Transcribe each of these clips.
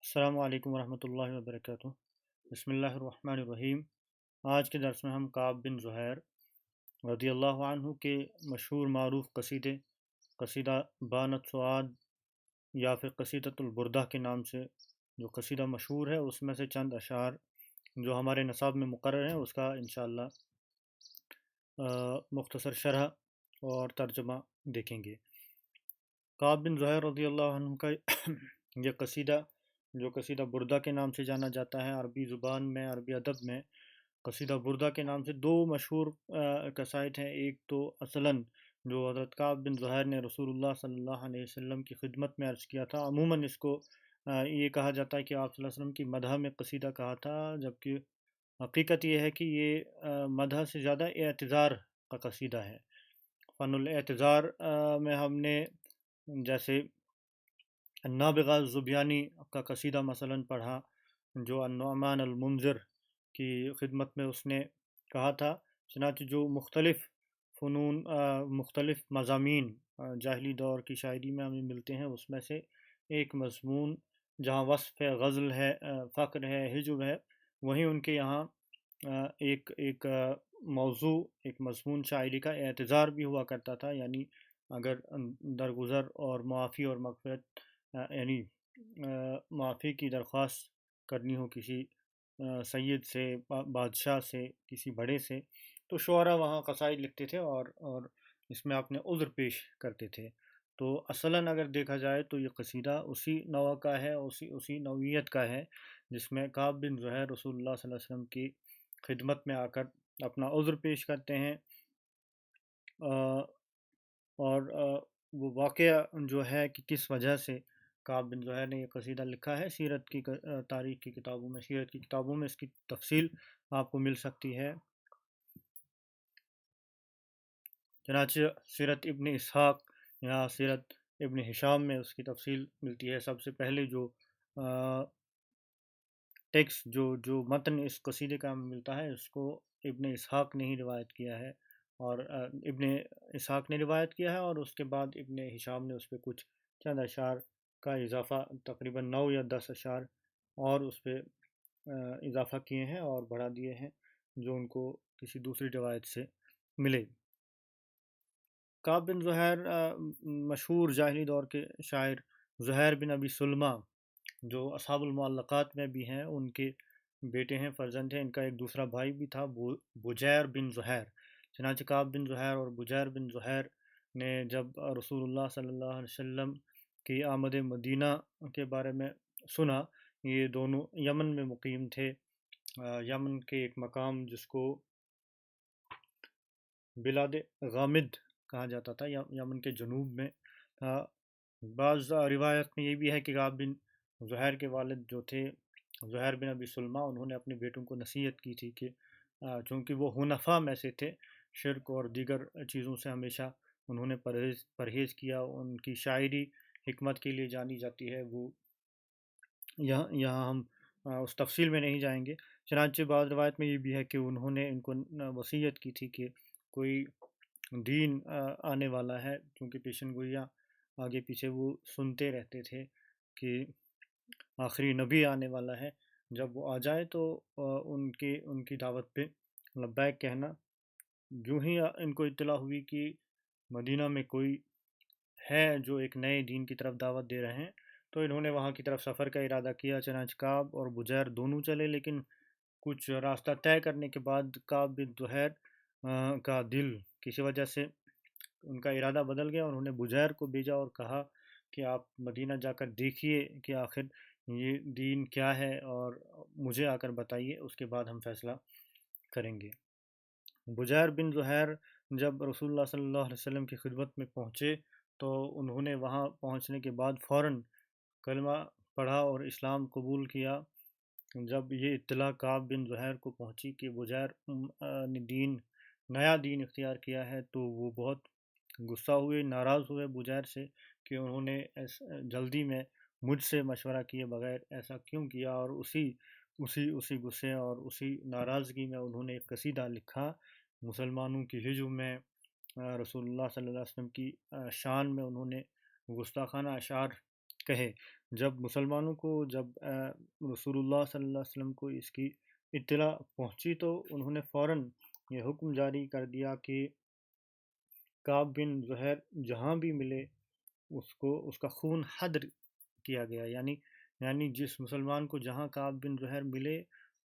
السلام علیکم ورحمۃ اللہ وبرکاتہ۔ بسم اللہ الرحمن الرحیم۔ آج کے درس میں ہم کعب بن زہیر رضی اللہ عنہ کے مشہور معروف قصیدہ بانت سعاد یا پھر قصیدۃ البردہ کے نام سے جو قصیدہ مشہور ہے اس میں سے چند اشعار جو ہمارے نصاب میں مقرر ہیں اس کا انشاءاللہ مختصر شرح اور ترجمہ دیکھیں گے۔ کعب بن زہیر رضی اللہ عنہ کا یہ قصیدہ جو قصیدہ بردہ کے نام سے جانا جاتا ہے، عربی زبان میں، عربی ادب میں قصیدہ بردہ کے نام سے دو مشہور قصائد ہیں۔ ایک تو اصلاً جو حضرت کعب بن زہیر نے رسول اللہ صلی اللہ علیہ وسلم کی خدمت میں عرض کیا تھا۔ عموماً اس کو یہ کہا جاتا ہے کہ آپ صلی اللہ علیہ وسلم کی مدح میں قصیدہ کہا تھا، جبکہ حقیقت یہ ہے کہ یہ مدح سے زیادہ اعتذار کا قصیدہ ہے۔ فن الاعتذار میں ہم نے جیسے النابغہ الزبیانی کا قصیدہ مثلاً پڑھا جو النعمان المنذر کی خدمت میں اس نے کہا تھا۔ چنانچہ جو مختلف فنون مختلف مضامین جاہلی دور کی شاعری میں ہمیں ملتے ہیں، اس میں سے ایک مضمون جہاں وصف ہے، غزل ہے، فقر ہے، ہجو ہے، وہیں ان کے یہاں ایک موضوع، ایک مضمون شاعری کا اعتذار بھی ہوا کرتا تھا، یعنی اگر درگزر اور معافی اور مغفرت یعنی معافی کی درخواست کرنی ہو کسی سید سے، بادشاہ سے، کسی بڑے سے، تو شعراء وہاں قصائد لکھتے تھے اور اس میں اپنے عذر پیش کرتے تھے۔ تو اصلاً اگر دیکھا جائے تو یہ قصیدہ اسی نوع کا ہے، اسی نوعیت کا ہے جس میں کعب بن زہیر رسول اللہ صلی اللہ علیہ وسلم کی خدمت میں آ کر اپنا عذر پیش کرتے ہیں، اور وہ واقعہ جو ہے کہ کس وجہ سے کعب بن زہیر نے یہ قصیدہ لکھا ہے، سیرت کی تاریخ کی کتابوں میں، سیرت کی کتابوں میں اس کی تفصیل آپ کو مل سکتی ہے۔ چنانچہ سیرت ابن اسحاق یا سیرت ابن ہشام میں اس کی تفصیل ملتی ہے۔ سب سے پہلے جو ٹیکسٹ جو متن اس قصیدے کا ہمیں ملتا ہے اس کو ابن اسحاق نے ہی روایت کیا ہے، اور ابن اسحاق نے روایت کیا ہے، اور اس کے بعد ابن ہشام نے اس پہ کچھ چند اشعار کا اضافہ، تقریباً 9 یا 10 اشعار اور اس پہ اضافہ کیے ہیں اور بڑھا دیے ہیں جو ان کو کسی دوسری روایت سے ملے۔ کعب بن زہیر مشہور جاہلی دور کے شاعر زہیر بن ابی سلمہ جو اصحاب المعلقات میں بھی ہیں، ان کے بیٹے ہیں، فرزند ہیں۔ ان کا ایک دوسرا بھائی بھی تھا بجیر بن زہیر۔ چنانچہ کعب بن زہیر اور بجیر بن زہیر نے جب رسول اللہ صلی اللہ علیہ وسلم کی آمد مدینہ کے بارے میں سنا، یہ دونوں یمن میں مقیم تھے، یمن کے ایک مقام جس کو بلاد غامد کہا جاتا تھا، یمن کے جنوب میں تھا۔ بعض روایت میں یہ بھی ہے کہ کعب بن زہیر کے والد جو تھے زہیر بن ابی سلمہ، انہوں نے اپنے بیٹوں کو نصیحت کی تھی کہ چونکہ وہ حنفاء میں سے تھے، شرک اور دیگر چیزوں سے ہمیشہ انہوں نے پرہیز کیا، ان کی شاعری حکمت کے لیے جانی جاتی ہے، وہ یہاں ہم اس تفصیل میں نہیں جائیں گے۔ چنانچہ بعض روایت میں یہ بھی ہے کہ انہوں نے ان کو وصیت کی تھی کہ کوئی دین آنے والا ہے، کیونکہ پیشن گوئیاں آگے پیچھے وہ سنتے رہتے تھے کہ آخری نبی آنے والا ہے، جب وہ آ جائے تو ان کی دعوت پہ لبیک کہنا۔ جو ہی ان کو اطلاع ہوئی کہ مدینہ میں کوئی ہے جو ایک نئے دین کی طرف دعوت دے رہے ہیں، تو انہوں نے وہاں کی طرف سفر کا ارادہ کیا۔ چنانچہ کعب اور بجیر دونوں چلے، لیکن کچھ راستہ طے کرنے کے بعد کعب بن زہیر کا دل کسی وجہ سے ان کا ارادہ بدل گیا، انہوں نے بجیر کو بھیجا اور کہا کہ آپ مدینہ جا کر دیکھیے کہ آخر یہ دین کیا ہے اور مجھے آ کر بتائیے، اس کے بعد ہم فیصلہ کریں گے۔ بجیر بن زہیر جب رسول اللہ صلی اللہ علیہ وسلم کی خدمت میں پہنچے تو انہوں نے وہاں پہنچنے کے بعد فوراً کلمہ پڑھا اور اسلام قبول کیا۔ جب یہ اطلاع کعب بن زہیر کو پہنچی کہ بجیر نے نیا دین اختیار کیا ہے، تو وہ بہت غصہ ہوئے، ناراض ہوئے بجیر سے کہ انہوں نے جلدی میں مجھ سے مشورہ کیے بغیر ایسا کیوں کیا، اور اسی غصے اور اسی ناراضگی میں انہوں نے ایک قصیدہ لکھا مسلمانوں کی ہجو میں، رسول اللہ صلی اللہ علیہ وسلم کی شان میں انہوں نے گستاخانہ اشعار کہے۔ جب مسلمانوں کو رسول اللہ صلی اللہ علیہ وسلم کو اس کی اطلاع پہنچی تو انہوں نے فوراً یہ حکم جاری کر دیا کہ کعب بن زہیر جہاں بھی ملے اس کا خون حدر کیا گیا، یعنی جس مسلمان کو جہاں کعب بن زہیر ملے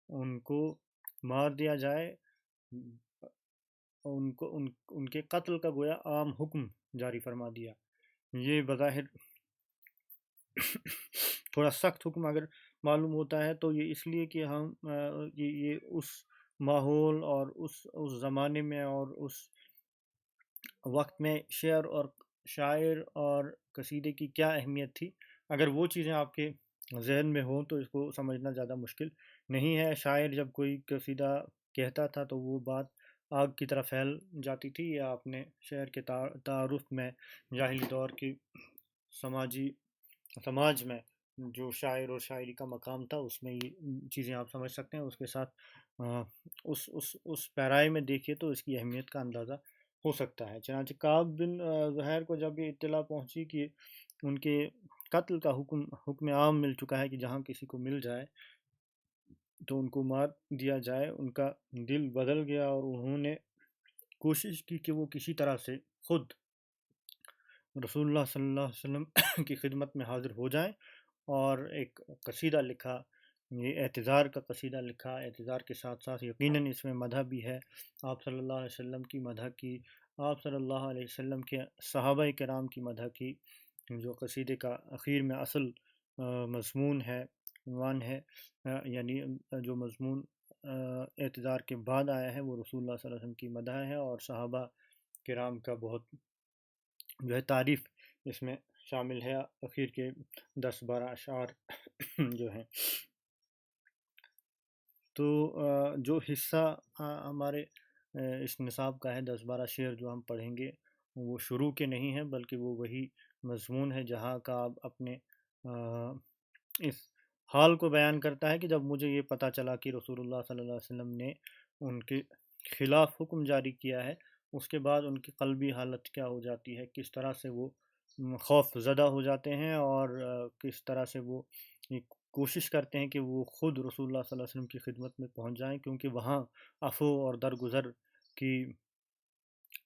ان کو مار دیا جائے، ان کے قتل کا گویا عام حکم جاری فرما دیا۔ یہ بظاہر تھوڑا سخت حکم اگر معلوم ہوتا ہے تو یہ اس لیے کہ یہ اس ماحول اور اس زمانے میں اور اس وقت میں شاعر اور قصیدے کی کیا اہمیت تھی، اگر وہ چیزیں آپ کے ذہن میں ہوں تو اس کو سمجھنا زیادہ مشکل نہیں ہے۔ شاعر جب کوئی قصیدہ کہتا تھا تو وہ بات آگ کی طرح پھیل جاتی تھی، یا اپنے شعر کے تعارف میں جاہلی دور کی سماج میں جو شاعر اور شاعری کا مقام تھا اس میں یہ چیزیں آپ سمجھ سکتے ہیں۔ اس کے ساتھ اس پیرائے میں دیکھیے تو اس کی اہمیت کا اندازہ ہو سکتا ہے۔ چنانچہ کعب بن زہیر کو جب یہ اطلاع پہنچی کہ ان کے قتل کا حکم عام مل چکا ہے کہ جہاں کسی کو مل جائے تو ان کو مار دیا جائے، ان کا دل بدل گیا اور انہوں نے کوشش کی کہ وہ کسی طرح سے خود رسول اللہ صلی اللہ علیہ وسلم کی خدمت میں حاضر ہو جائیں، اور ایک قصیدہ لکھا، یہ اعتذار کا قصیدہ لکھا۔ اعتذار کے ساتھ ساتھ یقیناً اس میں مدح بھی ہے، آپ صلی اللہ علیہ وسلم کی مدح کی، آپ صلی اللہ علیہ وسلم کے صحابہ کرام کی مدح کی۔ جو قصیدے کا اخیر میں اصل مضمون ہے، عنوان ہے، یعنی جو مضمون اعتذار کے بعد آیا ہے وہ رسول اللہ صلی اللہ علیہ وسلم کی مدح ہے، اور صحابہ کرام کا بہت جو ہے تعریف اس میں شامل ہے، اخیر کے 10-12 اشعار جو ہیں۔ تو جو حصہ ہمارے اس نصاب کا ہے 10-12 شعر جو ہم پڑھیں گے وہ شروع کے نہیں ہیں، بلکہ وہ وہی مضمون ہے جہاں کا آپ اپنے اس حال کو بیان کرتا ہے کہ جب مجھے یہ پتہ چلا کہ رسول اللہ صلی اللہ علیہ وسلم نے ان کے خلاف حکم جاری کیا ہے، اس کے بعد ان کی قلبی حالت کیا ہو جاتی ہے، کس طرح سے وہ خوف زدہ ہو جاتے ہیں، اور کس طرح سے وہ کوشش کرتے ہیں کہ وہ خود رسول اللہ صلی اللہ علیہ وسلم کی خدمت میں پہنچ جائیں، کیونکہ وہاں عفو اور درگزر کی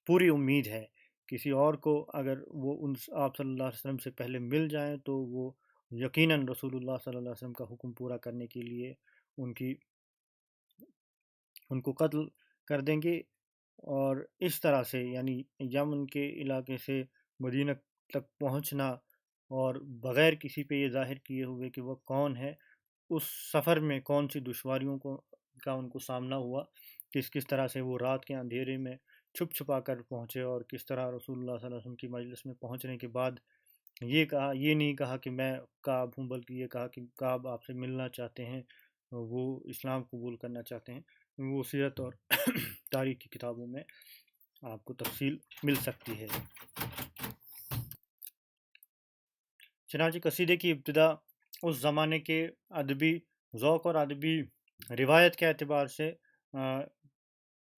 پوری امید ہے۔ کسی اور کو اگر وہ آپ صلی اللہ علیہ وسلم سے پہلے مل جائیں تو وہ یقیناً رسول اللہ صلی اللہ علیہ وسلم کا حکم پورا کرنے کے لیے ان کو قتل کر دیں گے۔ اور اس طرح سے یعنی یمن کے علاقے سے مدینہ تک پہنچنا، اور بغیر کسی پہ یہ ظاہر کیے ہوئے کہ وہ کون ہے، اس سفر میں کون سی دشواریوں کا ان کو سامنا ہوا، کس طرح سے وہ رات کے اندھیرے میں چھپ چھپا کر پہنچے، اور کس طرح رسول اللہ صلی اللہ علیہ وسلم کی مجلس میں پہنچنے کے بعد یہ نہیں کہا کہ میں کعب ہوں، بلکہ یہ کہا کہ کعب آپ سے ملنا چاہتے ہیں، وہ اسلام قبول کرنا چاہتے ہیں۔ وہ سیرت اور تاریخ کی کتابوں میں آپ کو تفصیل مل سکتی ہے۔ چنانچہ قصیدے کی ابتدا اس زمانے کے ادبی ذوق اور ادبی روایت کے اعتبار سے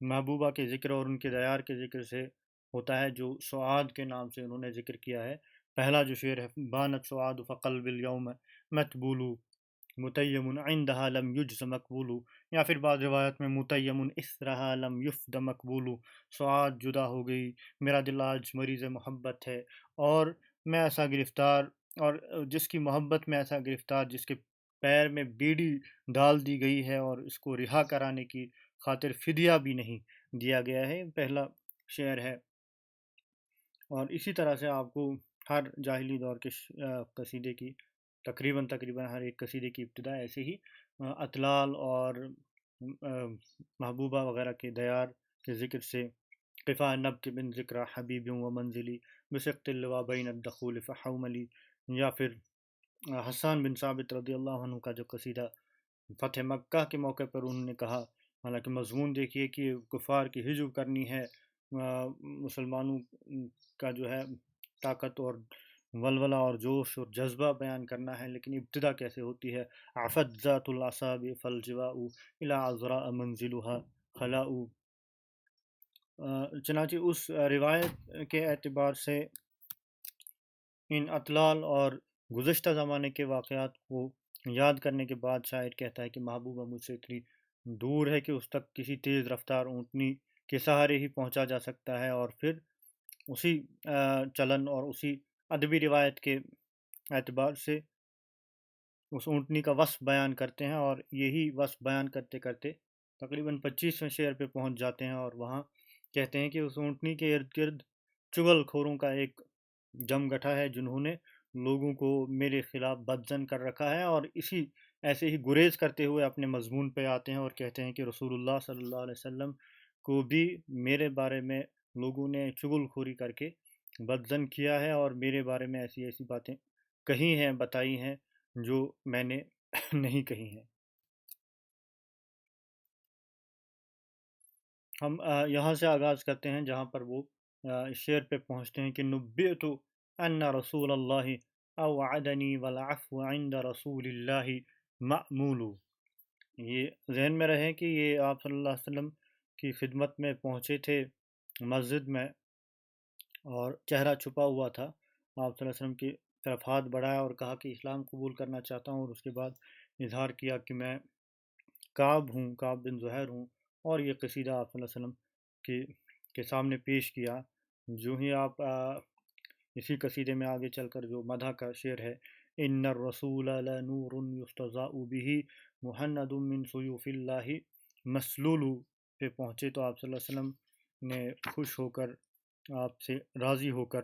محبوبہ کے ذکر اور ان کے دیار کے ذکر سے ہوتا ہے، جو سعاد کے نام سے انہوں نے ذکر کیا ہے۔ پہلا جو شعر ہے، بانت سعاد فقلب اليوم متبول متیم عندها لم یجز مقبول، یا پھر بعض روایت میں متیم اسرها لم یفد مقبول، سعاد جدا ہو گئی، میرا دل آج مریض محبت ہے، اور میں ایسا گرفتار، اور جس کی محبت میں ایسا گرفتار جس کے پیر میں بیڑی ڈال دی گئی ہے اور اس کو رہا کرانے کی خاطر فدیہ بھی نہیں دیا گیا ہے، پہلا شعر ہے۔ اور اسی طرح سے آپ کو ہر جاہلی دور کے قصیدے کی تقریباً ہر ایک قصیدے کی ابتدا ایسے ہی اطلال اور محبوبہ وغیرہ کے دیار کے ذکر سے، قفا نبت بن ذکر حبیب و منزلی بسقت اللوا بین الدخول فحوملی، یا پھر حسان بن ثابت رضی اللہ عنہ کا جو قصیدہ فتح مکہ کے موقع پر انہوں نے کہا، حالانکہ مضمون دیکھیے کہ کفار کی حجب کرنی ہے، مسلمانوں کا جو ہے طاقت اور ولولہ اور جوش اور جذبہ بیان کرنا ہے، لیکن ابتدا کیسے ہوتی ہے، عفت ذات الاعصاب فالجواء الی عذراء منزلها خلاء۔ چنانچہ اس روایت کے اعتبار سے ان اطلال اور گزشتہ زمانے کے واقعات کو یاد کرنے کے بعد شاعر کہتا ہے کہ محبوبہ مجھ سے اتنی دور ہے کہ اس تک کسی تیز رفتار اونٹنی کے سہارے ہی پہنچا جا سکتا ہے، اور پھر اسی چلن اور اسی ادبی روایت کے اعتبار سے اس اونٹنی کا وصف بیان کرتے ہیں، اور یہی وصف بیان کرتے کرتے تقریباً 25ویں شعر پہ پہنچ جاتے ہیں، اور وہاں کہتے ہیں کہ اس اونٹنی کے ارد گرد چغل کھوروں کا ایک جم گٹھا ہے جنہوں نے لوگوں کو میرے خلاف بدزن کر رکھا ہے، اور اسی ایسے ہی گریز کرتے ہوئے اپنے مضمون پہ آتے ہیں اور کہتے ہیں کہ رسول اللہ صلی اللہ علیہ وسلم کو بھی میرے بارے میں لوگوں نے چغل خوری کر کے بدزن کیا ہے، اور میرے بارے میں ایسی ایسی باتیں کہی ہیں، بتائی ہیں جو میں نے نہیں کہی ہیں۔ ہم یہاں سے آغاز کرتے ہیں جہاں پر وہ اس شعر پہ پہنچتے ہیں کہ نبئت ان رسول اللہ اوعدنی والعفو عند رسول اللہ مأمول۔ یہ ذہن میں رہے کہ یہ آپ صلی اللہ علیہ وسلم کی خدمت میں پہنچے تھے مسجد میں، اور چہرہ چھپا ہوا تھا، آپ صلی اللہ علیہ وسلم کی طرف ہاتھ بڑھایا اور کہا کہ اسلام قبول کرنا چاہتا ہوں، اور اس کے بعد اظہار کیا کہ میں کعب ہوں، کعب بن زہیر ہوں، اور یہ قصیدہ آپ صلی اللہ علیہ وسلم کے سامنے پیش کیا۔ جو ہی آپ اسی قصیدے میں آگے چل کر جو مدح کا شعر ہے، ان الرسول لنور یستضاء به محند من سیوف اللہ مسلول پہ پہنچے، تو آپ صلی اللہ علیہ وسلم نے خوش ہو کر، آپ سے راضی ہو کر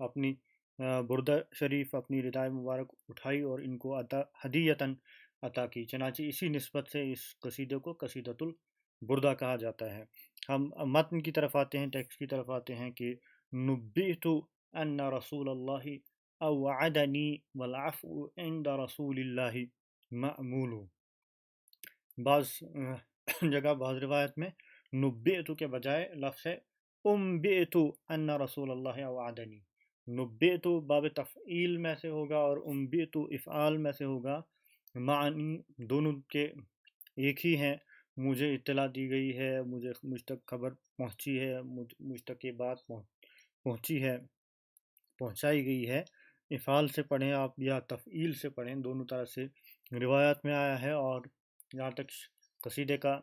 اپنی بردہ شریف، اپنی ردائے مبارک اٹھائی اور ان کو ہدیتاً عطا کی۔ چنانچہ اسی نسبت سے اس قصیدے کو قصیدۃ البردہ کہا جاتا ہے۔ ہم متن کی طرف آتے ہیں، ٹیکسٹ کی طرف آتے ہیں کہ نبئت ان رسول اللہ اوعدنی والعفو عند رسول اللہ مأمول۔ بعض جگہ بعض روایت میں نبئت کے بجائے لفظ ہے انبئت ان رسول اللہ اوعدنی۔ نبئت باب تفعیل میں سے ہوگا اور انبئت افعال میں سے ہوگا، معنی دونوں کے ایک ہی ہیں۔ مجھے اطلاع دی گئی ہے، مجھ تک خبر پہنچی ہے، مجھ تک یہ بات پہنچی ہے، پہنچائی گئی ہے۔ افعال سے پڑھیں آپ یا تفعیل سے پڑھیں، دونوں طرح سے روایات میں آیا ہے۔ اور جہاں تک قصیدے کا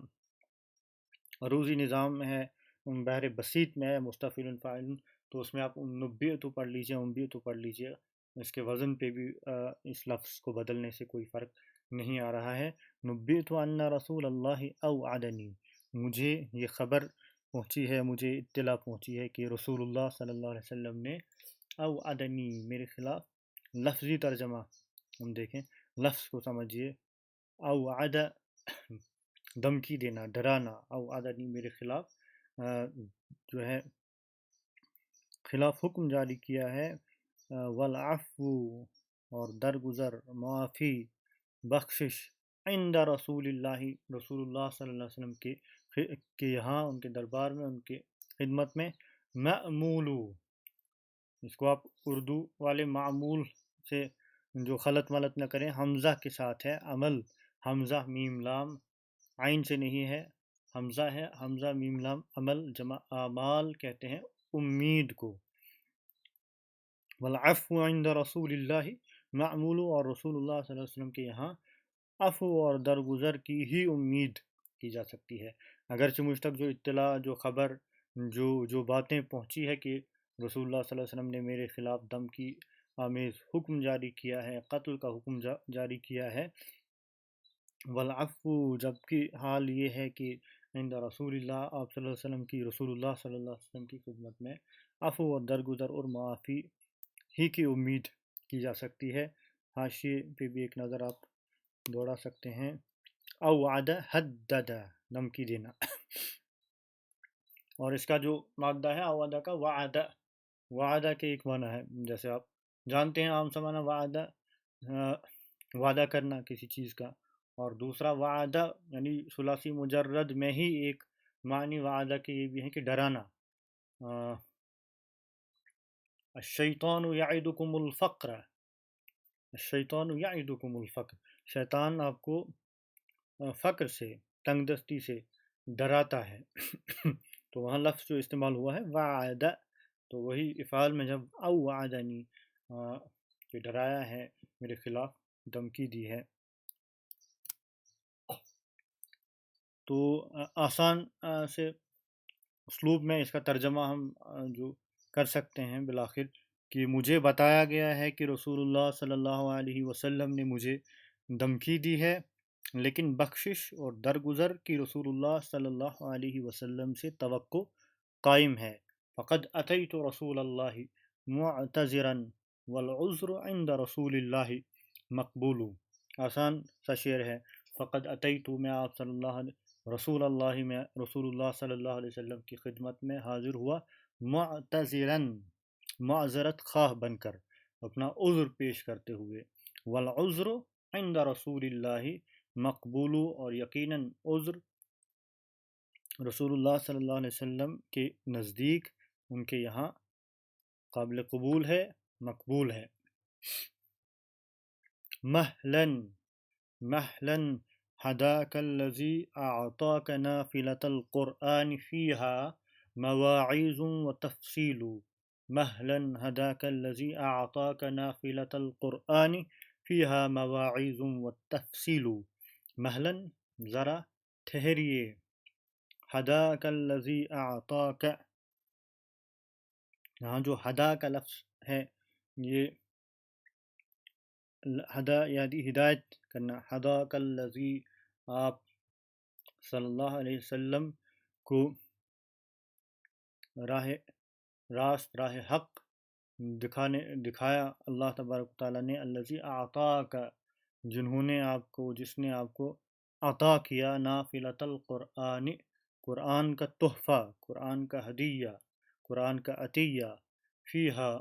عروضی نظام ہے، بحر بسیط میں ہے مستفعل فاعل، تو اس میں آپ نبئت پڑھ لیجئے، انبئت پڑھ لیجئے، اس کے وزن پہ بھی اس لفظ کو بدلنے سے کوئی فرق نہیں آ رہا ہے۔ نبئت ان رسول اللہ اوعدنی، مجھے یہ خبر پہنچی ہے، مجھے اطلاع پہنچی ہے کہ رسول اللہ صلی اللہ علیہ وسلم نے اوعدنی میرے خلاف، لفظی ترجمہ ہم دیکھیں، لفظ کو سمجھیے، اوعد دھمکی دینا، ڈرانا، اوعدنی میرے خلاف جو ہے خلاف حکم جاری کیا ہے، والعفو اور درگزر، معافی، بخشش، عند رسول اللہ، رسول اللہ صلی اللہ علیہ وسلم کے یہاں، ان کے دربار میں، ان کے خدمت میں، مأمولو، اس کو آپ اردو والے معمول سے جو خلط ملط نہ کریں، حمزہ کے ساتھ ہے، عمل، حمزہ میم لام، عین سے نہیں ہے، حمزہ ہے، حمزہ میم لام، عمل جمع اعمال کہتے ہیں امید کو۔ والعفو عند رسول اللہ معمول، اور رسول اللہ صلی اللہ علیہ وسلم کے یہاں عفو اور درگزر کی ہی امید کی جا سکتی ہے۔ اگرچہ مجھ تک جو اطلاع، جو خبر، جو باتیں پہنچی ہے کہ رسول اللہ صلی اللہ علیہ وسلم نے میرے خلاف دھمکی آمیز حکم جاری کیا ہے، قتل کا حکم جاری کیا ہے، والعفو، جبکہ حال یہ ہے کہ عند رسول اللہ، آپ صلی اللہ علیہ وسلم کی، رسول اللہ صلی اللہ علیہ وسلم کی خدمت میں عفو اور درگزر اور معافی ہی کی امید کی جا سکتی ہے۔ حاشیے پہ بھی ایک نظر آپ دوڑا سکتے ہیں۔ اوعد حدد، دھمکی دینا، اور اس کا جو مادہ ہے اوعدہ کا، وعدہ، وعدہ کے ایک معنی ہے، جیسے آپ جانتے ہیں عام سا معنی وعدہ، وعدہ کرنا کسی چیز کا، اور دوسرا وعدہ یعنی ثلاثی مجرد میں ہی ایک معنی وعدہ کے یہ بھی ہیں کہ ڈرانا۔ الشیطان یعدکم الفقر، الشیطان یعدکم الفقر، شیطان آپ کو فقر سے، تنگ دستی سے ڈراتا ہے۔ تو وہاں لفظ جو استعمال ہوا ہے وعدہ، تو وہی افعال میں جب اوعدنی کہ ڈرایا ہے، میرے خلاف دھمکی دی ہے۔ تو آسان سے اسلوب میں اس کا ترجمہ ہم جو کر سکتے ہیں بالآخر کہ مجھے بتایا گیا ہے کہ رسول اللہ صلی اللہ علیہ وسلم نے مجھے دھمکی دی ہے، لیکن بخشش اور درگزر کی رسول اللہ صلی اللہ علیہ وسلم سے توقع قائم ہے۔ فقد اتیت رسول اللہ معتذرا والعذر عند رسول اللہ مقبول۔ آسان سا شعر ہے، فقد اتیت، میں آپ صلی اللہ علیہ رسول اللہ صلی اللہ علیہ وسلم کی خدمت میں حاضر ہوا، معتذراً، معذرت خواہ بن کر، اپنا عذر پیش کرتے ہوئے، والعذر عند رسول اللہ مقبول، اور یقیناً عذر رسول اللہ صلی اللہ علیہ وسلم کے نزدیک، ان کے یہاں قابل قبول ہے، مقبول ہے۔ مہلاً، مہلاً هداك الذي أعطاك نافلة القرآن فيها مواعظ وتفصيل. مهلا هداك الذي أعطاك نافلة القرآن فيها مواعظ والتفصيل. مهلا، ذرا ٹھہریے، هداك الذي أعطاك، یہاں جو ہدا کا لفظ ہے یہ ہدا یعنی ہدایت کرنا، ہداک الذی، آپ صلی اللہ علیہ وسلم کو راہ راست، راہ حق دکھایا اللہ تبارک و تعالیٰ نے، الذی اعطاک، جنہوں نے آپ کو، جس نے آپ کو عطا کیا، نافلۃ القرآن، قرآن کا تحفہ، قرآن کا ہدیہ، قرآن کا عطیہ، فیہا،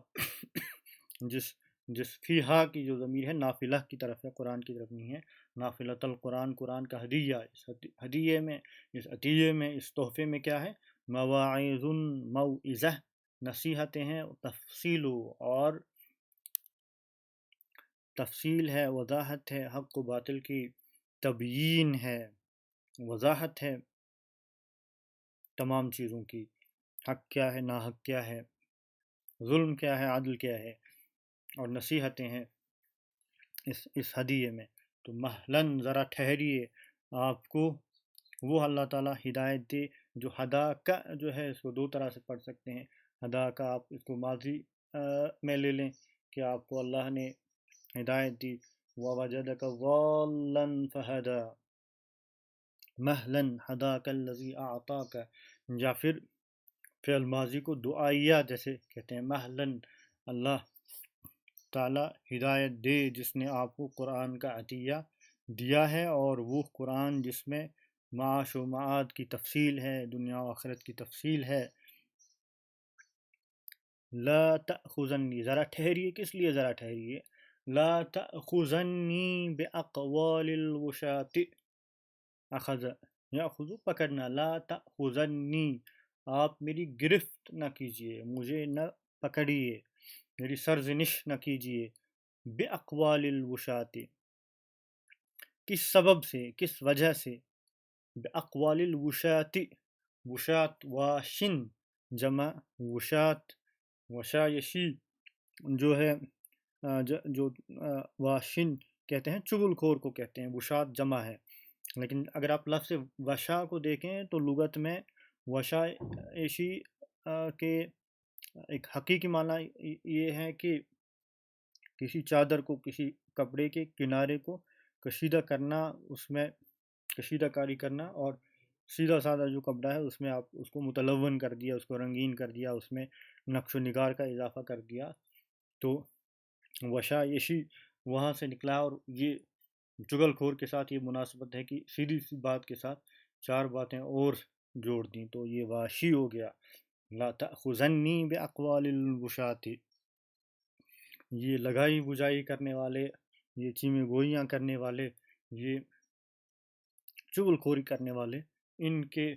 جس فیہا کی جو ضمیر ہے نافلہ کی طرف ہے، قرآن کی طرف نہیں ہے، نافلۃ القرآن، قرآن کا ہدیہ، اس ہدیے میں، اس عطیے میں، اس تحفے میں کیا ہے؟ مواعظ، موعظہ، نصیحتیں ہیں، تفصیل، اور تفصیل ہے، وضاحت ہے، حق و باطل کی تبیین ہے، وضاحت ہے تمام چیزوں کی، حق کیا ہے، ناحق کیا ہے، ظلم کیا ہے، عدل کیا ہے، اور نصیحتیں ہیں اس ہدیے میں۔ تو مہلاً، ذرا ٹھہریے، آپ کو وہ اللہ تعالیٰ ہدایت دے، جو ہدا کا جو ہے اس کو دو طرح سے پڑھ سکتے ہیں۔ ہدا کا آپ اس کو ماضی میں لے لیں کہ آپ کو اللہ نے ہدایت دی، وَوَجَدَكَ ضَالًّا فَهَدَى، مَهْلًا هَدَاكَ الَّذِي أَعْطَاكَ، یا پھر فعل ماضی کو دعائیہ جیسے کہتے ہیں، مہلاً، اللہ تعالیٰ ہدایت دے جس نے آپ کو قرآن کا عطیہ دیا ہے، اور وہ قرآن جس میں معاش و معاد کی تفصیل ہے، دنیا و آخرت کی تفصیل ہے۔ لا تأخذنی، ذرا ٹھہریے، کس لیے ذرا ٹھہریے؟ لا تأخذنی بأقوال الوشاة، اخذ یاخذ پکڑنا، لا تأخذنی، آپ میری گرفت نہ کیجیے، مجھے نہ پکڑیے، میری سرزنش نہ کیجیے، بأقوال الوشاة، کس سبب سے، کس وجہ سے، بأقوال الوشاة، وشات واشن جمع وشات، وشایشی جو ہے جو واشن کہتے ہیں چغل خور کو کہتے ہیں، وشات جمع ہے، لیکن اگر آپ لفظ وشا کو دیکھیں تو لغت میں وشایشی کے ایک حقیقی معنی یہ ہے کہ کسی چادر کو، کسی کپڑے کے کنارے کو کشیدہ کرنا، اس میں کشیدہ کاری کرنا، اور سیدھا سادہ جو کپڑا ہے اس میں آپ اس کو متلون کر دیا، اس کو رنگین کر دیا، اس میں نقش و نگار کا اضافہ کر دیا، تو وشایشی وہاں سے نکلا، اور یہ چغل خور کے ساتھ یہ مناسبت ہے کہ سیدھی سی بات کے ساتھ چار باتیں اور جوڑ دیں، تو یہ واشی ہو گیا، لا تأخذنی بأقوال الوشاة، یہ لگائی بجائی کرنے والے، یہ چیمے گوئیاں کرنے والے، یہ چغل خوری کرنے والے، ان کے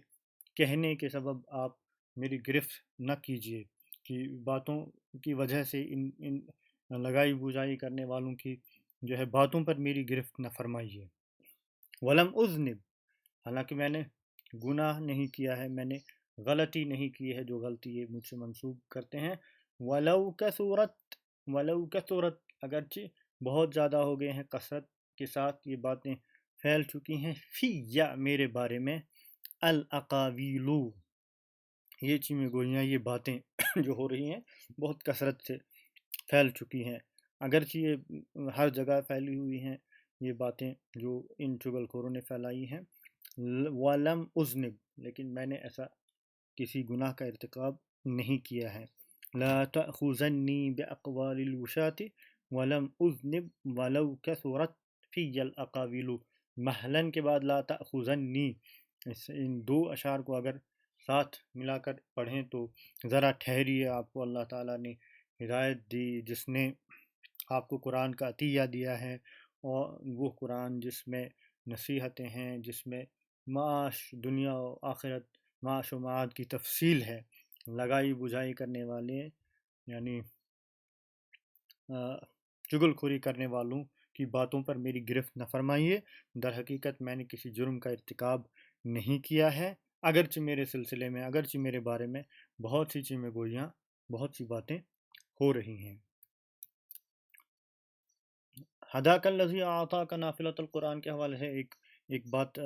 کہنے کے سبب آپ میری گرفت نہ کیجیے، کہ باتوں کی وجہ سے ان لگائی بجائی کرنے والوں کی جو ہے باتوں پر میری گرفت نہ فرمائیے۔ ولم اذنب، حالانکہ میں نے گناہ نہیں کیا ہے، میں نے غلطی نہیں کی ہے، جو غلطی یہ مجھ سے منسوب کرتے ہیں۔ ولو کثرت ولو کثرت اگرچہ بہت زیادہ ہو گئے ہیں، کثرت کے ساتھ یہ باتیں پھیل چکی ہیں، فی یا میرے بارے میں، الاقاویلو یہ چیمیں گوئیاں، یہ باتیں جو ہو رہی ہیں بہت کثرت سے پھیل چکی ہیں، اگرچہ یہ ہر جگہ پھیلی ہوئی ہیں یہ باتیں جو ان چغل خوروں نے پھیلائی ہیں، وَلَمْ أُذْنِبْ لیکن میں نے ایسا کسی گناہ کا ارتکاب نہیں کیا ہے، لا تأخذنی بأقوال الوشاة ولم أذنب ولو كثرت فی الاقاویل، محلن کے بعد لا تأخذنی، ان دو اشعار کو اگر ساتھ ملا کر پڑھیں تو ذرا ٹھہریے، آپ کو اللہ تعالیٰ نے ہدایت دی، جس نے آپ کو قرآن کا عطیہ دیا ہے، اور وہ قرآن جس میں نصیحتیں ہیں، جس میں معاش دنیا و آخرت، معاش و معاد کی تفصیل ہے، لگائی بجھائی کرنے والے یعنی چغل خوری کرنے والوں کی باتوں پر میری گرفت نہ فرمائیے، در حقیقت میں نے کسی جرم کا ارتکاب نہیں کیا ہے، اگرچہ میرے سلسلے میں، اگرچہ میرے بارے میں بہت سی چیمیں گوئیاں، بہت سی باتیں ہو رہی ہیں۔ ہداک الذی اعطاک نافلۃ القرآن کے حوالے سے ایک بات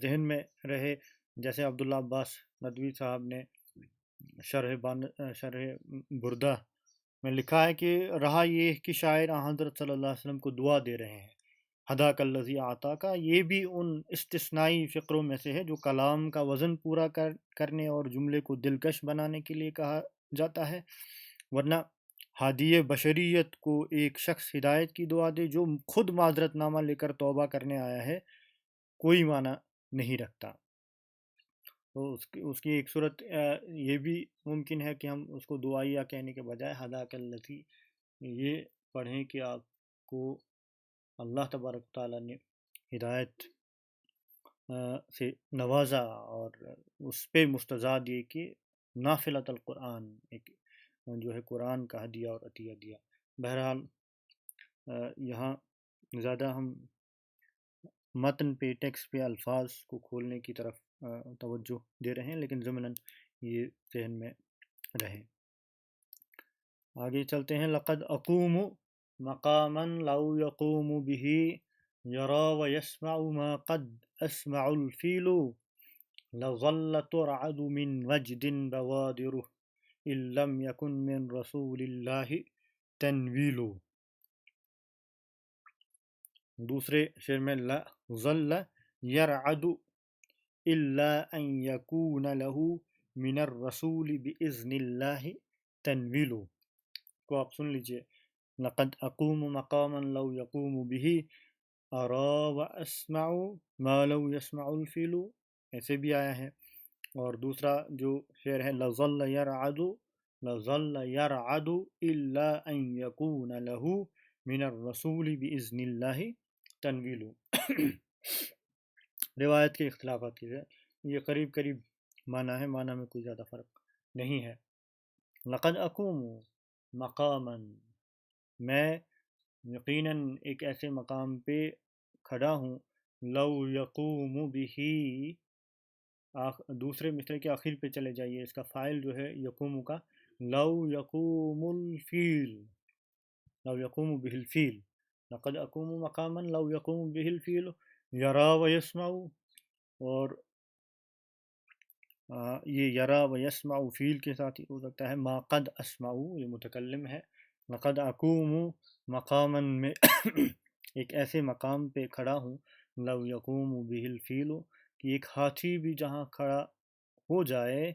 ذہن میں رہے، جیسے عبداللہ عباس ندوی صاحب نے شرح بردہ میں لکھا ہے کہ رہا یہ کہ شاعر حضرت صلی اللہ علیہ وسلم کو دعا دے رہے ہیں، ہداک الذی اعطاک، یہ بھی ان استثنائی فقروں میں سے ہے جو کلام کا وزن پورا کرنے اور جملے کو دلکش بنانے کے لیے کہا جاتا ہے، ورنہ ہادی بشریت کو ایک شخص ہدایت کی دعا دے جو خود معذرت نامہ لے کر توبہ کرنے آیا ہے، کوئی معنی نہیں رکھتا۔ تو اس کی ایک صورت یہ بھی ممکن ہے کہ ہم اس کو دعائیہ کہنے کے بجائے ہداک الذی یہ پڑھیں کہ آپ کو اللہ تبارک تعالیٰ نے ہدایت سے نوازا، اور اس پہ مستزاد یہ کہ نافلۃ القرآن، ایک جو ہے قرآن کا ہدیہ اور عطیہ دیا۔ بہرحال یہاں زیادہ ہم متن پہ، ٹیکسٹ پہ، الفاظ کو کھولنے کی طرف توجہ دے رہے ہیں، لیکن ضمناً یہ ذہن میں رہے۔ آگے چلتے ہیں، لقد اقوم مقاما لو يقوم به يرى ويسمع ما قد اسمع الفيل لظل ترعد من وجد بوادره ان لم يكن من رسول اللہ تنویل۔ دوسرے شعر میں ظل يرعد الا ان يكون له من الرسول باذن اللہ تنویل کو آپ سن لیجئے، لقد اقوم مقاما لو يقوم به ارى واسمع ما لو يسمع الفيل، ایسے بھی آیا ہے۔ اور دوسرا جو شعر ہے، لظل يرعد الا ان يكون له من الرسول باذن اللہ تنویل۔ روایت کے اختلافات کی ہے، یہ قریب قریب معنی ہے، معنی میں کوئی زیادہ فرق نہیں ہے۔ لقد اقوم مقاما، میں یقیناً ایک ایسے مقام پہ کھڑا ہوں، لو یقوم به، دوسرے مصرعے کے آخر پہ چلے جائیے، اس کا فاعل جو ہے یقوم کا، لو یقوم الفیل، لو یقوم به الفیل، لقد اقوم مقاما لو یقوم به الفیل یرا و یسمع، اور یہ یرا و یسمع فیل کے ساتھ ہی ہو سکتا ہے، ما قد اسمع یہ متکلم ہے، لقد اقوم مقاما میں ایک ایسے مقام پہ کھڑا ہوں، لو یقوم به الفیل کہ ایک ہاتھی بھی جہاں کھڑا ہو جائے،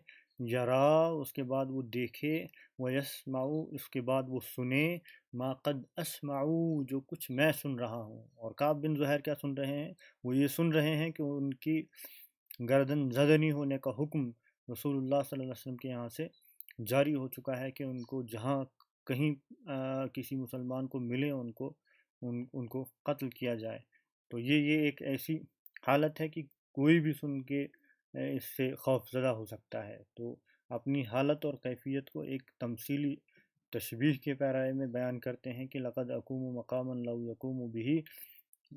یرا اس کے بعد وہ دیکھے، و یسمع اس کے بعد وہ سنے، ما قد اسمع جو کچھ میں سن رہا ہوں۔ اور کعب بن زہیر کیا سن رہے ہیں؟ وہ یہ سن رہے ہیں کہ ان کی گردن زدنی ہونے کا حکم رسول اللہ صلی اللہ علیہ وسلم کے یہاں سے جاری ہو چکا ہے، کہ ان کو جہاں کہیں کسی مسلمان کو ملے ان کو قتل کیا جائے۔ تو یہ ایک ایسی حالت ہے کہ کوئی بھی سن کے اس سے خوف زدہ ہو سکتا ہے۔ تو اپنی حالت اور کیفیت کو ایک تمثیلی تشبیہ کے پیرائے میں بیان کرتے ہیں کہ لقد اقوم مقاما لو یقوم به،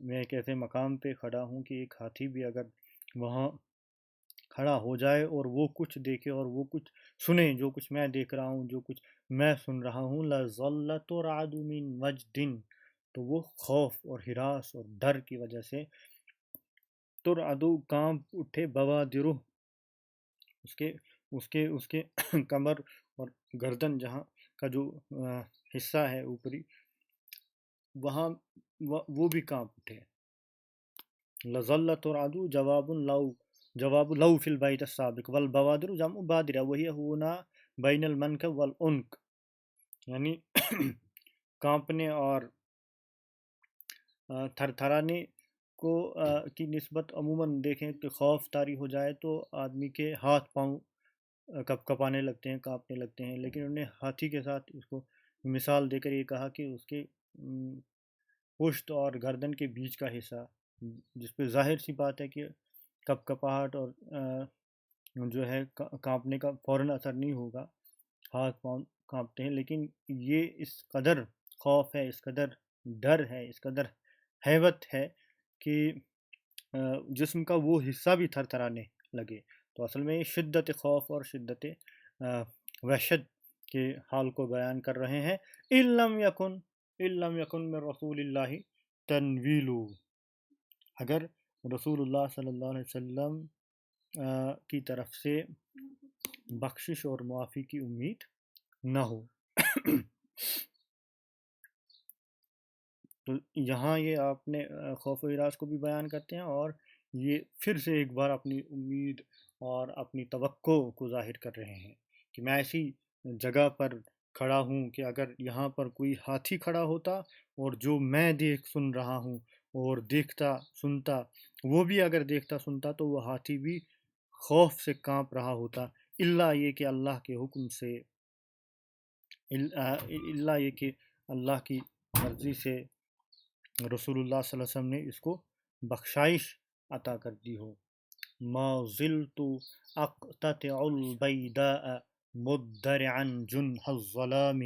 میں ایک ایسے مقام پہ کھڑا ہوں کہ ایک ہاتھی بھی اگر وہاں کھڑا ہو جائے اور وہ کچھ دیکھے اور وہ کچھ سنے جو کچھ میں دیکھ رہا ہوں، جو کچھ میں سن رہا ہوں لَظَلَّ تُرْعَدُ مِنْ وَجْدٍ، تو وہ خوف اور ہراس اور ڈر کی وجہ سے ترعدو کانپ اٹھے بوادرہ اس کے کمر اور گردن جہاں کا جو حصہ ہے اوپری وہاں وہ بھی کانپ اٹھے. لَظَلَّ تُرْعَدُ جواب لو فی البیت السابق والبوادر جمع بادرہ وہی ہونا بین المنکب والعنق، یعنی کانپنے اور تھر تھرانے کو کی نسبت عموماً دیکھیں کہ خوف طاری ہو جائے تو آدمی کے ہاتھ پاؤں کپ کپانے لگتے ہیں، کانپنے لگتے ہیں، لیکن انہوں نے ہاتھی کے ساتھ اس کو مثال دے کر یہ کہا کہ اس کے پشت اور گردن کے بیچ کا حصہ، جس پہ ظاہر سی بات ہے کہ کپ کپاہٹ اور جو ہے کانپنے کا فوراً اثر نہیں ہوگا، ہاتھ پاؤں کانپتے ہیں، لیکن یہ اس قدر خوف ہے، اس قدر ڈر ہے، اس قدر ہیبت ہے کہ جسم کا وہ حصہ بھی تھر تھرانے لگے. تو اصل میں یہ شدت خوف اور شدت وحشت کے حال کو بیان کر رہے ہیں. اِلَّمْ يَكُنْ مِنْ رسول اللہ تنویل، اگر رسول اللہ صلی اللہ علیہ وسلم کی طرف سے بخشش اور معافی کی امید نہ ہو. تو یہاں یہ آپ نے خوف و ہراس کو بھی بیان کرتے ہیں، اور یہ پھر سے ایک بار اپنی امید اور اپنی توقع کو ظاہر کر رہے ہیں کہ میں ایسی جگہ پر کھڑا ہوں کہ اگر یہاں پر کوئی ہاتھی کھڑا ہوتا اور جو میں دیکھ سن رہا ہوں اور دیکھتا سنتا، وہ بھی اگر دیکھتا سنتا تو وہ ہاتھی بھی خوف سے کانپ رہا ہوتا، اللہ یہ کہ اللہ کے حکم سے، اللہ یہ کہ اللہ کی مرضی سے رسول اللہ صلی اللہ علیہ وسلم نے اس کو بخشائش عطا کر دی ہو. ما زلت اقتطع البیداء مدرعا جنح الظلام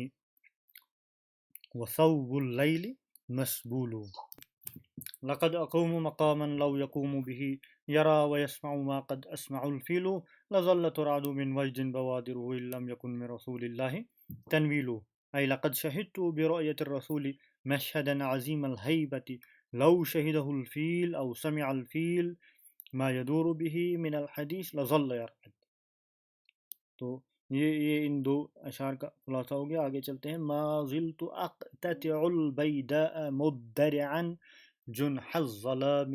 وثوب اللیل مسبول. لقد اقوم مقاما لو يقوم به يرى ويسمع ما قد اسمع الفيل لظل ترعد من وجد بوادره ان لم يكن من رسول الله تنويل. أي لقد شهدت برؤية الرسول مشهدا عظيم الهيبة لو شهده الفيل أو سمع الفيل ما يدور به من الحديث لظل يرعد. تو یہ ان دو اشعار کا خلاصہ ہو گیا. آگے چلتے ہیں. ما زلت اقتطع البیداء مدرعا جنح الظلام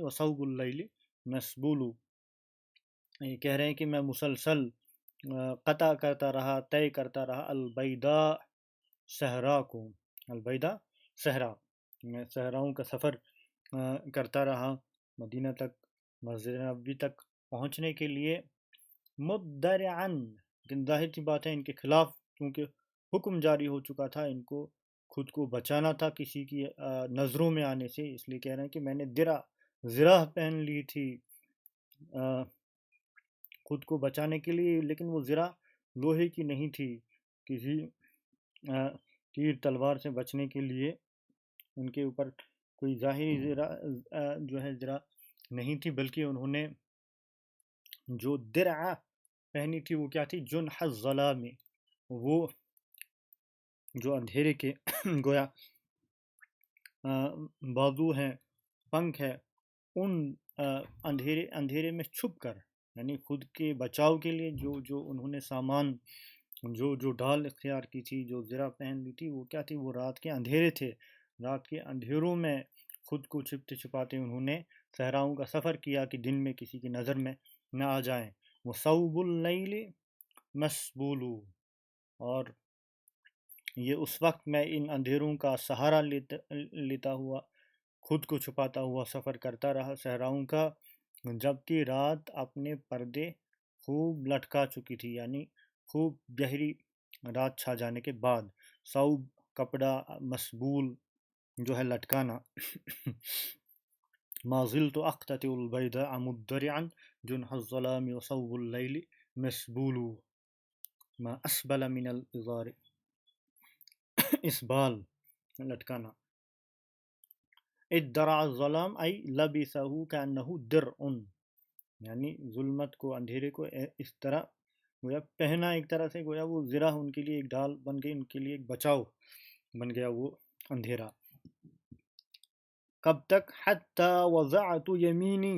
وصوب اللیل مسبول. یہ کہہ رہے ہیں کہ میں مسلسل قطع کرتا رہا، طے کرتا رہا البیداء صحرا کو. البیداء صحرا، میں صحراؤں کا سفر کرتا رہا مدینہ تک، مسجد نبوی تک پہنچنے کے لیے. مدرعن، لیکن ظاہر سی بات ہے ان کے خلاف کیونکہ حکم جاری ہو چکا تھا، ان کو خود کو بچانا تھا کسی کی نظروں میں آنے سے، اس لیے کہہ رہے ہیں کہ میں نے زرہ پہن لی تھی خود کو بچانے کے لیے، لیکن وہ زرہ لوہے کی نہیں تھی، کسی تیر تلوار سے بچنے کے لیے ان کے اوپر کوئی ظاہری جو ہے زرہ نہیں تھی، بلکہ انہوں نے جو درع پہنی تھی وہ کیا تھی؟ جنح الظلام، وہ جو اندھیرے کے گویا بازو ہیں، پنکھ ہے، ان اندھیرے میں چھپ کر، یعنی خود کے بچاؤ کے لیے جو انہوں نے سامان، جو ڈال اختیار کی تھی، جو زرہ پہن لی تھی، وہ کیا تھی؟ وہ رات کے اندھیرے تھے. رات کے اندھیروں میں خود کو چھپتے چھپاتے انہوں نے صحراؤں کا سفر کیا کہ دن میں کسی کی نظر میں نہ آ جائیں. وصوب اللیل مسبول، اور یہ اس وقت میں ان اندھیروں کا سہارا لیتا ہوا، خود کو چھپاتا ہوا سفر کرتا رہا صحراؤں کا، جبکہ رات اپنے پردے خوب لٹکا چکی تھی، یعنی خوب گہری رات چھا جانے کے بعد. صوب کپڑا، مسبول جو ہے لٹکانا. ما زلت اقتطع البیداء مدرعا جنح الظلام وصوب اللیل مسبول. ما اسبل من الازار، اسبال لٹکانا. ادرع الظلام ای لبسہ کانہ درع، یعنی ظلمت کو، اندھیرے کو اس طرح گویا پہنا ایک طرح سے، گویا وہ زرہ ان کے لیے ایک ڈھال بن گئی، ان کے لیے ایک بچاؤ بن گیا وہ اندھیرا۔ کب تک؟ حتی وضعت یمینی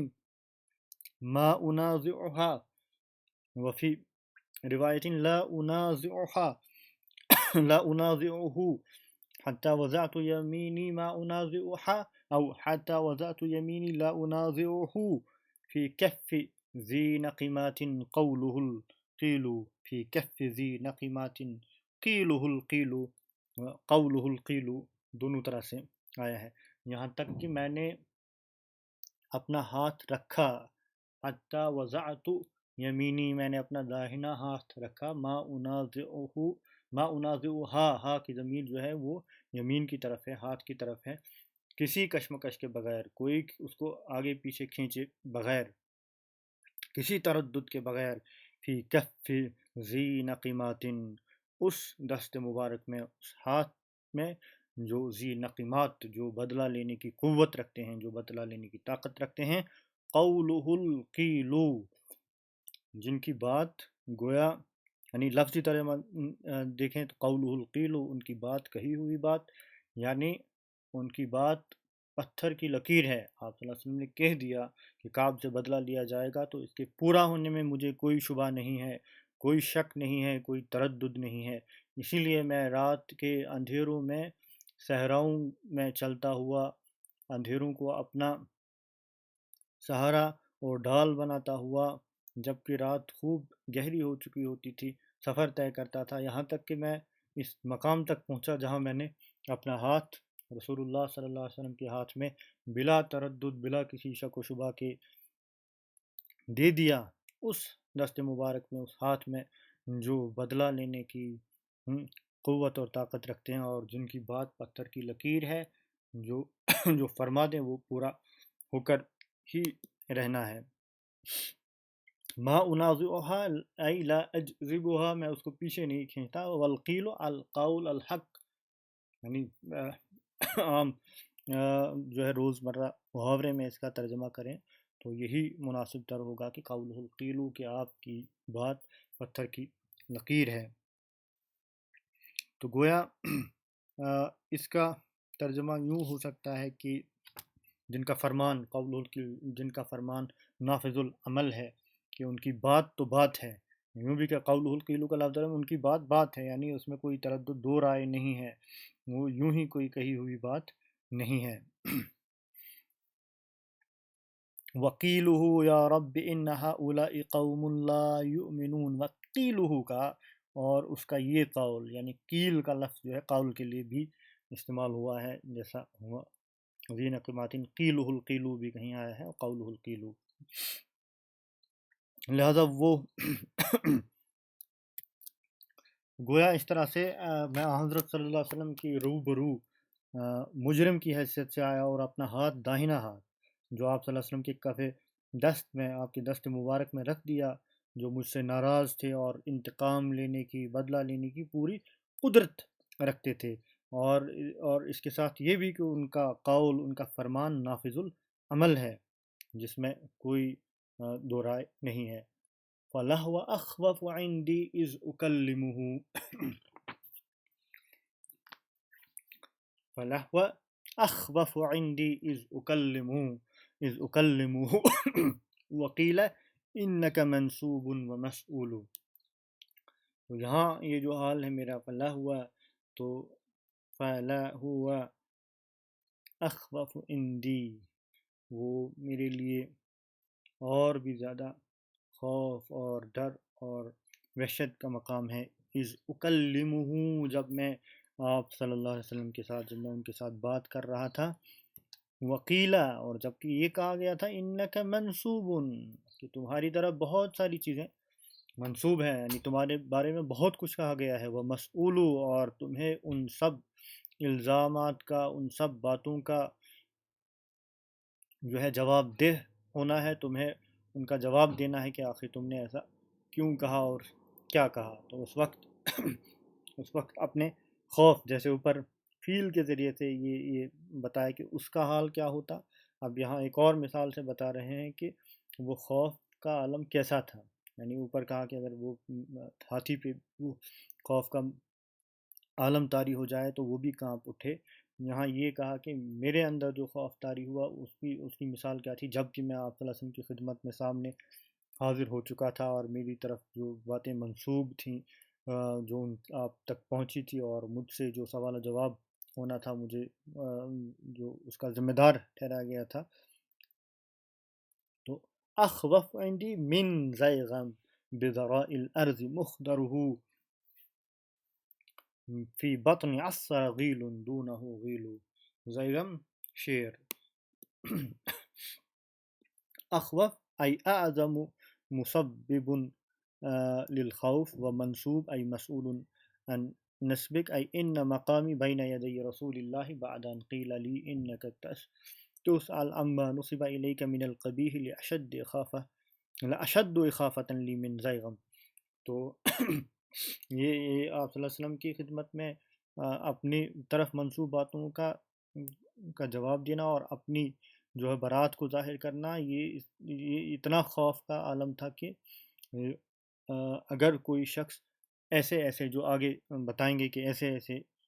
ما انازعها، وفی روایت لا انازعها لا انازعه، حتى وضعت يميني ما انازعها، او حتى وضعت يميني لا انازعه في كف ذي نقمات قوله القيل، في كف ذي نقمات قيله القيل، قوله القيل، دونوں طرح سے آیا ہے، یہاں تک کہ میں نے اپنا ہاتھ رکھا، حتی وضعت یمینی، میں نے اپنا داہنا ہاتھ رکھا، ما انازعه، ما انازعها، ہا کی ضمیر جو ہے وہ یمین کی طرف ہے، ہاتھ کی طرف ہے، کسی کشمکش کے بغیر، کوئی اس کو آگے پیچھے کھینچے بغیر، کسی تردد کے بغیر، فی کف ذی نقمات، اس دست مبارک میں، اس ہاتھ میں جو ذی نقمات، جو بدلہ لینے کی قوت رکھتے ہیں، جو بدلہ لینے کی طاقت رکھتے ہیں، قولہ القیل، جن کی بات گویا، یعنی لفظی ترجمہ دیکھیں تو قولہ القیل، ان کی بات، کہی ہوئی بات، یعنی ان کی بات پتھر کی لکیر ہے۔ آپ صلی اللہ علیہ وسلم نے کہہ دیا کہ کعب سے بدلہ لیا جائے گا، تو اس کے پورا ہونے میں مجھے کوئی شبہ نہیں ہے، کوئی شک نہیں ہے، کوئی تردد نہیں ہے، اسی لیے میں رات کے اندھیروں میں، صحراؤں میں چلتا ہوا، اندھیروں کو اپنا سہارا اور ڈھال بناتا ہوا، جبکہ رات خوب گہری ہو چکی ہوتی تھی، سفر طے کرتا تھا، یہاں تک کہ میں اس مقام تک پہنچا جہاں میں نے اپنا ہاتھ رسول اللہ صلی اللہ علیہ وسلم کے ہاتھ میں بلا تردد، بلا کسی شک و شبہ کے دے دیا، اس دست مبارک میں، اس ہاتھ میں جو بدلہ لینے کی قوت اور طاقت رکھتے ہیں، اور جن کی بات پتھر کی لکیر ہے، جو جو فرما دیں وہ پورا ہو کر ہی رہنا ہے۔ ما انازعها ای لا اجذبها، میں اس کو پیچھے نہیں کھینچتا، والقیل القول الحق، یعنی عام جو ہے روزمرہ محاورے میں اس کا ترجمہ کریں تو یہی مناسب تر ہوگا کہ قولہ القیل، کہ آپ کی بات پتھر کی لکیر ہے۔ تو گویا اس کا ترجمہ یوں ہو سکتا ہے کہ جن کا فرمان قول القیل، جن کا فرمان نافذ العمل ہے، کہ ان کی بات تو بات ہے، یوں بھی کہ قول القیل کا لفظ ہے، ان کی بات بات ہے، یعنی اس میں کوئی تردد، دو رائے نہیں ہے، وہ یوں ہی کوئی کہی ہوئی بات نہیں ہے۔ وَقِيلُهُ يَا رَبِّ إِنَّ هَؤُلَاءِ قَوْمٌ لَا يُؤْمِنُونَ، وَقِيلُهُ کا، اور اس کا یہ قول، یعنی قیل کا لفظ جو ہے قول کے لیے بھی استعمال ہوا ہے، جیسا ہوا ذی نقمات، قیلُهُ القیل بھی کہیں آیا ہے، اور قولُهُ القیل، لہذا وہ گویا اس طرح سے میں حضرت صلی اللہ علیہ وسلم کی روبرو مجرم کی حیثیت سے آیا، اور اپنا ہاتھ، داہنا ہاتھ جو آپ صلی اللہ علیہ وسلم کے کف دست میں، آپ کے دست مبارک میں رکھ دیا، جو مجھ سے ناراض تھے اور انتقام لینے کی، بدلہ لینے کی پوری قدرت رکھتے تھے، اور اس کے ساتھ یہ بھی کہ ان کا قول، ان کا فرمان نافذ العمل ہے، جس میں کوئی دو رائے نہیں ہے۔ فَلَهْوَ أَخْوَفُ عِنْدِي إِذْ أُكَلِّمُهُ فَلَهْوَ أَخْوَفُ عِنْدِي إِذْ أُكَلِّمُهُ وَقِيلَ إِنَّكَ مَنْسُوبٌ وَمَسْئُولٌ، تو یہاں یہ جو حال ہے میرا، فَلَهْوَ، تو فَلَهْوَ أَخْوَفُ عِنْدِي، وہ میرے لیے اور بھی زیادہ خوف اور ڈر اور وحشت کا مقام ہے، اِذْ أُكَلِّمُهُ، جب میں آپ صلی اللہ علیہ وسلم کے ساتھ، جب میں ان کے ساتھ بات کر رہا تھا، وقیلا، اور جبکہ یہ کہا گیا تھا، انک منصوب، کہ تمہاری طرف بہت ساری چیزیں منصوب ہیں، یعنی تمہارے بارے میں بہت کچھ کہا گیا ہے، وہ مسئول، اور تمہیں ان سب الزامات کا، ان سب باتوں کا جو ہے جواب دہ ہونا ہے، تمہیں ان کا جواب دینا ہے کہ آخر تم نے ایسا کیوں کہا اور کیا کہا۔ تو اس وقت اپنے خوف، جیسے اوپر فیل کے ذریعے سے یہ بتایا کہ اس کا حال کیا ہوتا، اب یہاں ایک اور مثال سے بتا رہے ہیں کہ وہ خوف کا عالم کیسا تھا، یعنی اوپر کہا کہ اگر وہ ہاتھی پہ وہ خوف کا عالم طاری ہو جائے تو وہ بھی کانپ اٹھے. یہاں یہ کہا کہ میرے اندر جو خوف طاری ہوا اس کی مثال کیا تھی، جب کہ میں آپ صلی اللہ علیہ وسلم کی خدمت میں سامنے حاضر ہو چکا تھا اور میری طرف جو باتیں منسوب تھیں جو آپ تک پہنچی تھی اور مجھ سے جو سوال و جواب ہونا تھا مجھے جو اس کا ذمہ دار ٹھہرایا گیا تھا. تو اخوف عندي من زيغم بذراء الارض مخضره في بطن عصر غيل دونه غيل. زيغم شیر. اخوف أي أعظم مسبب للخوف، ومنسوب أي مسؤول عن نسبك، أي إن مقامي بين يدي رسول الله بعد أن قيل لي إنك تسأل عما نصب إليك من القبيح لأشد إخافة لي من زيغم. تو یہ آپ صلی اللہ علیہ وسلم کی خدمت میں اپنی طرف منسوب باتوں کا جواب دینا اور اپنی جو ہے برات کو ظاہر کرنا، یہ اتنا خوف کا عالم تھا کہ اگر کوئی شخص ایسے جو آگے بتائیں گے کہ ایسے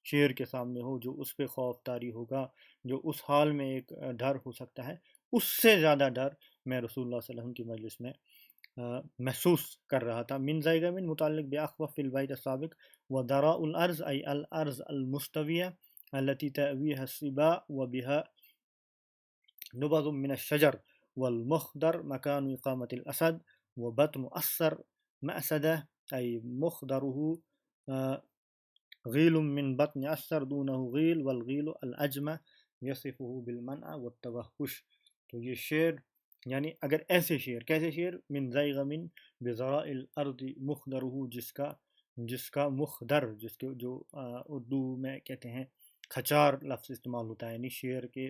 شیر کے سامنے ہو جو اس پہ خوف طاری ہوگا، جو اس حال میں ایک ڈر ہو سکتا ہے، اس سے زیادہ ڈر میں رسول اللہ صلی اللہ علیہ وسلم کی مجلس میں محسوس کر رہا تھا. من زائغ من متعلق بأخوف البيت السابق، ودراء الأرض أي الأرض المستوية التي تأويها السباع وبها نبض من الشجر، والمخضر مكان إقامة الأسد، وبطن أثر مأسدة أي مخضره غيل من بطن أثر دونه غيل، والغيل الأجمع يصفه بالمنع والتوحش. تو یہ شعر یعنی اگر ایسے شعر، کیسے شعر؟ من زیغ من بذراء الارض مخدرہ، جس کا مخدر، جس کے جو اردو میں کہتے ہیں کھچار لفظ استعمال ہوتا ہے، یعنی شعر کے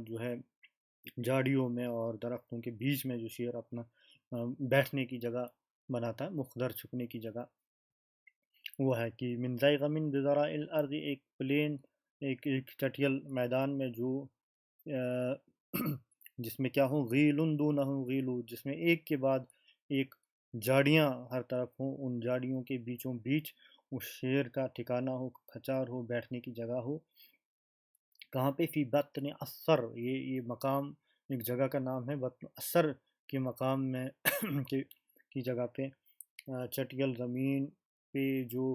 جو ہے جھاڑیوں میں اور درختوں کے بیچ میں جو شعر اپنا بیٹھنے کی جگہ بناتا ہے، مخدر چھپنے کی جگہ، وہ ہے کہ من زیغ من بذراء الارض، ایک پلین، ایک چٹیل میدان میں جو جس میں کیا ہو، غیل دونہ غیل، جس میں ایک کے بعد ایک جھاڑیاں ہر طرف ہوں، ان جھاڑیوں کے بیچوں بیچ اس شیر کا ٹھکانہ ہو، کھچار ہو، بیٹھنے کی جگہ ہو. کہاں پہ؟ فی بطن اثر، یہ مقام ایک جگہ کا نام ہے. بطن اثر کے مقام میں کی جگہ پہ چٹیل زمین پہ جو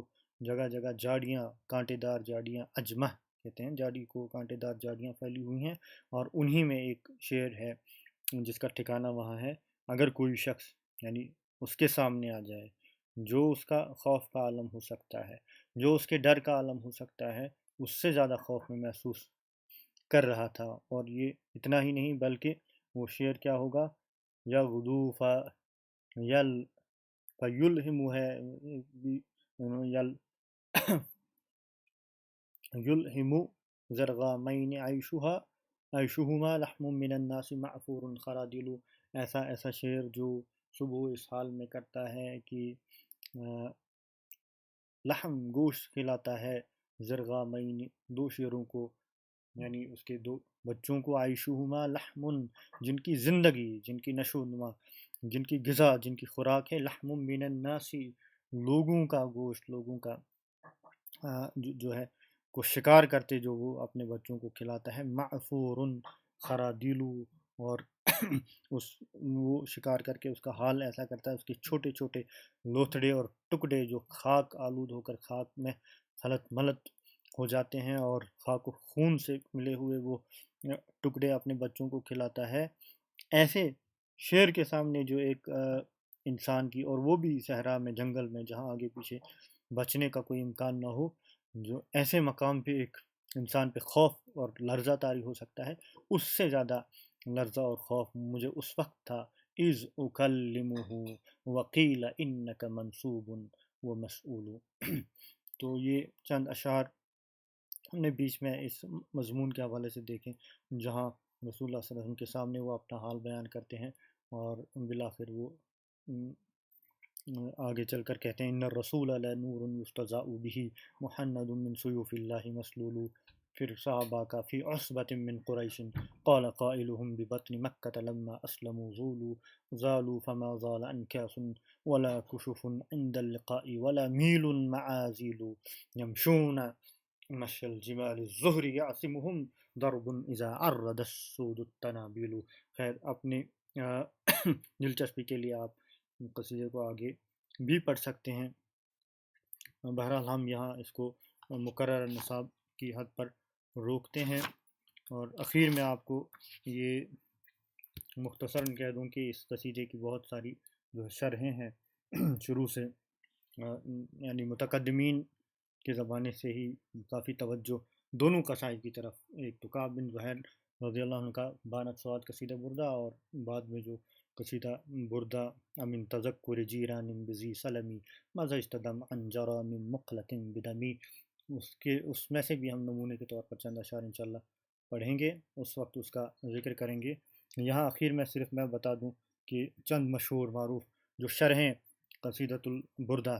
جگہ جگہ جھاڑیاں، کانٹے دار جھاڑیاں، اجمہ کہتے ہیں جھاڑی کو، کانٹے دار جھاڑیاں پھیلی ہوئی ہیں، اور انہی میں ایک شیر ہے جس کا ٹھکانہ وہاں ہے. اگر کوئی شخص یعنی اس کے سامنے آ جائے جو اس کا خوف کا عالم ہو سکتا ہے، جو اس کے ڈر کا عالم ہو سکتا ہے، اس سے زیادہ خوف میں محسوس کر رہا تھا. اور یہ اتنا ہی نہیں بلکہ وہ شعر کیا ہوگا، یغدو فیلہم ہے، یلہم زرغامین عیشہما لحم من الناس معفور خرادل. ایسا شعر جو صبح اس حال میں کرتا ہے کہ لحم گوشت کھلاتا ہے، زرغامین دو شیروں کو، یعنی اس کے دو بچوں کو، عیشہما لحم جن کی زندگی، جن کی نشو و نما، جن کی غذا، جن کی خوراک ہے، لحم من الناس لوگوں کا گوشت، لوگوں کا جو ہے کو شکار کرتے جو وہ اپنے بچوں کو کھلاتا ہے، معفور خرادیلو، اور وہ شکار کر کے اس کا حال ایسا کرتا ہے، اس کے چھوٹے چھوٹے لوتھڑے اور ٹکڑے جو خاک آلود ہو کر خاک میں خلط ملط ہو جاتے ہیں، اور خاک و خون سے ملے ہوئے وہ ٹکڑے اپنے بچوں کو کھلاتا ہے. ایسے شیر کے سامنے جو ایک انسان کی، اور وہ بھی صحرا میں، جنگل میں، جہاں آگے پیچھے بچنے کا کوئی امکان نہ ہو، جو ایسے مقام پہ ایک انسان پہ خوف اور لرزہ طاری ہو سکتا ہے، اس سے زیادہ لرزہ اور خوف مجھے اس وقت تھا. اذ اکلمہ وقیل انک منصوب ومسئول. تو یہ چند اشعار ہم نے بیچ میں اس مضمون کے حوالے سے دیکھیں جہاں رسول اللہ صلی اللہ علیہ وسلم کے سامنے وہ اپنا حال بیان کرتے ہیں، اور بالآخر وہ آگے چل کر کہتے ہیں ان الرسول لنور یستضاء بہ محند من سیوف اللہ مسلول پھر صحابہ کا فی عصبۃ من قریش قال قائلهم ببطن مکۃ لما اسلموا زالوا فما زال انکاس ولا کشف عند اللقاء ولا میل معازیل یمشون مشی الجمال الزہر یعصمهم ضرب اذا عرض السود التنابیل۔ خیر اپنی دلچسپی کے لیے آپ قصیدے کو آگے بھی پڑھ سکتے ہیں۔ بہرحال ہم یہاں اس کو مقرر نصاب کی حد پر روکتے ہیں، اور اخیر میں آپ کو یہ مختصراً کہہ دوں کہ اس قصیدے کی بہت ساری جو شرحیں ہیں شروع سے، یعنی متقدمین کے زمانے سے ہی کافی توجہ دونوں قصائد کی طرف، ایک تو کعب بن زہیر رضی اللہ عنہ کا بانت سواد قصیدہ بردہ، اور بعد میں جو قصیدہ بردہ امن تذکر جیران بزی سلمی ماذا استدم عن جرى من مقلة بدمی، اس میں سے بھی ہم نمونے کے طور پر چند اشعار انشاءاللہ پڑھیں گے، اس وقت اس کا ذکر کریں گے۔ یہاں اخیر میں صرف میں بتا دوں کہ چند مشہور معروف جو شرحیں قصیدۃ البردہ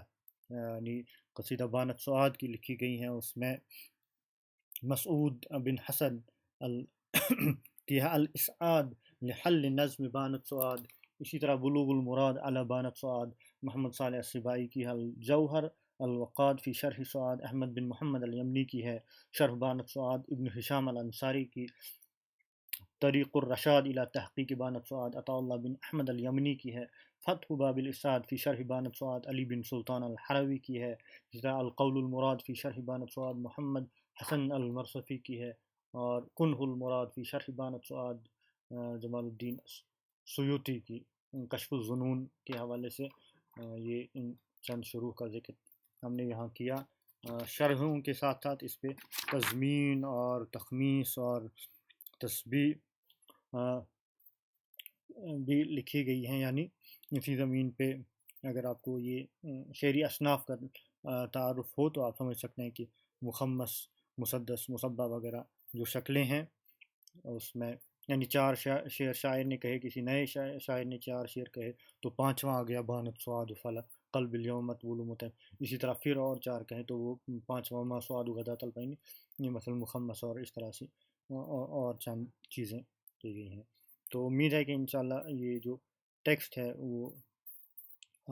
یعنی قصیدہ بانت سعاد کی لکھی گئی ہیں، اس میں مسعود بن حسن کی ہے الاسعاد لحل نظم بانت سعاد، اسی طرح بلوغ المراد علی بانت سعاد، محمد صالح السبائی کی ہے الجوہر الوقاد فی شرح سعاد، احمد بن محمد الیمنی کی ہے شرح بانت سعاد، ابن ہشام الانصاری کی طریق الرشاد الی تحقیق بانت سعاد، عطا اللہ بن احمد الیمنی کی ہے فتح باب الاسعاد فی شرح بانت سعاد، علی بن سلطان الحروی کی ہے جس طرح القول المراد فی شرح بانت سعاد، محمد حسن المرصفی کی ہے، اور کنہ المراد فی شرح بانت سعاد جمال الدین سیوطی کی کشف الظنون کے حوالے سے یہ ان چند شروح کا ذکر ہم نے یہاں کیا۔ شرحوں کے ساتھ ساتھ اس پہ تضمین اور تخمیس اور تسبیح بھی لکھی گئی ہیں، یعنی اسی زمین پہ اگر آپ کو یہ شعری اصناف کا تعارف ہو تو آپ سمجھ سکتے ہیں کہ مخمس، مسدس، مصبہ وغیرہ جو شکلیں ہیں اس میں، یعنی 4 شعر شاعر نے کہے، کسی نئے شاعر نے 4 شعر کہے تو 5واں آ گیا بانت سعاد فلا قلب اليوم مطبول متعب، اسی طرح پھر اور 4 کہیں تو وہ 5واں ما سعاد غدا طلبین، یہ مثلا مخمس، اور اس طرح سے اور چند چیزیں کی گئی ہیں۔ تو امید ہے کہ انشاءاللہ یہ جو ٹیکسٹ ہے وہ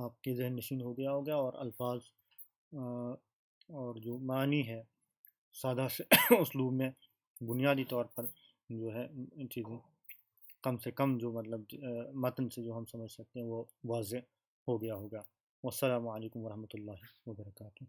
آپ کے ذہن نشین ہو گیا ہوگا، اور الفاظ اور جو معنی ہے سادہ سے اسلوب میں بنیادی طور پر جو ہے چیزیں کم سے کم جو مطلب متن سے جو ہم سمجھ سکتے ہیں وہ واضح ہو گیا ہوگا۔ والسلام علیکم ورحمۃ اللہ وبرکاتہ۔